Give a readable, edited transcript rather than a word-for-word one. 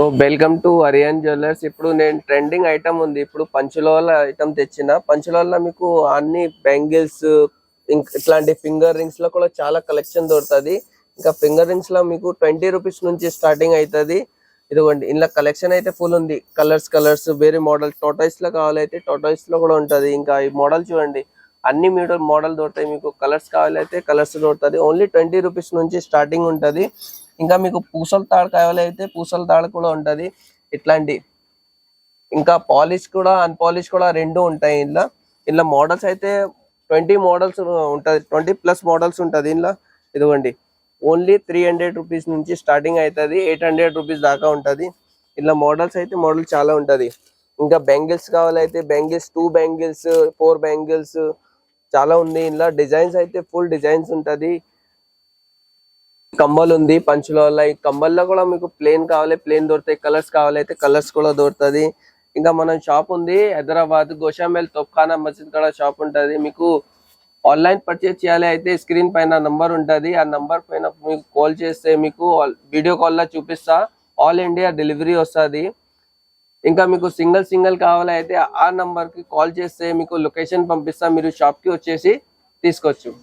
So welcome to Arian jewellers. ఇప్పుడు నేను trending item ఉంది, ఇప్పుడు పంచులోల ఐటమ్ తెచ్చిన. పంచులోల మీకు అన్ని బ్యాంగిల్స్ ఇట్లాంటి ఫింగర్ రింగ్స్ లో కూడా చాలా కలెక్షన్ దొరుకుతుంది. ఇంకా ఫింగర్ రింగ్స్ లో మీకు 20 రూపీస్ నుంచి స్టార్టింగ్ అవుతుంది. ఇదిగోండి, ఇందులో కలెక్షన్ అయితే ఫుల్ ఉంది. కలర్స్ వేరే మోడల్ టోటాయిస్ లో కావాలైతే టోటాయిస్ లో కూడా ఉంటది. ఇంకా ఈ మోడల్ చూడండి, అన్ని మోడల్ దొరుకుతాయి. మీకు కలర్స్ కావాలైతే కలర్స్ దొరుకుతుంది. ఓన్లీ 20 రూపీస్ నుంచి స్టార్టింగ్ ఉంటది. ఇంకా మీకు పూసల తాడు కావాలైతే పూసల తాడు కూడా ఉంటది. ఇట్లాంటి ఇంకా పాలిష్ కూడా అన్పాలిష్ కూడా రెండు ఉంటాయి. ఇందులో మోడల్స్ అయితే 20 మోడల్స్ ఉంటది, 20+ మోడల్స్ ఉంటది ఇందులో. ఇదిగోండి, ఓన్లీ 300 రూపీస్ నుంచి స్టార్టింగ్ అవుతుంది, 800 రూపీస్ దాకా ఉంటది. ఇలా మోడల్స్ అయితే మోడల్ చాలా ఉంటది. ఇంకా బ్యాంగిల్స్ కావాలైతే బ్యాంగిల్స్ 2 బ్యాంగిల్స్ 4 బ్యాంగిల్స్ చాలా ఉంది. ఇందులో డిజైన్స్ అయితే ఫుల్ డిజైన్స్ ఉంటది. కమ్మలు ఉంది పంచుల వల్ల. ఈ కమ్మల్లో కూడా మీకు ప్లేన్ కావాలి ప్లేన్ దొరుకుతాయి, కలర్స్ కావాలైతే కలర్స్ కూడా దొరుకుతుంది. ఇంకా మన షాప్ ఉంది హైదరాబాద్ గోషామేల్ తోప్ఖానా మస్జిద్ కాడ షాప్ ఉంటది. మీకు ఆన్లైన్ పర్చేస్ చేయాలి అయితే స్క్రీన్ పైన నంబర్ ఉంటది, ఆ నంబర్ పైన మీకు కాల్ చేస్తే మీకు వీడియో కాల్ లో చూపిస్తా. ఆల్ ఇండియా డెలివరీ వస్తుంది. ఇంకా మీకు సింగిల్ కావాలి అయితే ఆ నంబర్ కి కాల్ చేస్తే మీకు లొకేషన్ పంపిస్తా, మీరు షాప్ కి వచ్చేసి తీసుకోవచ్చు.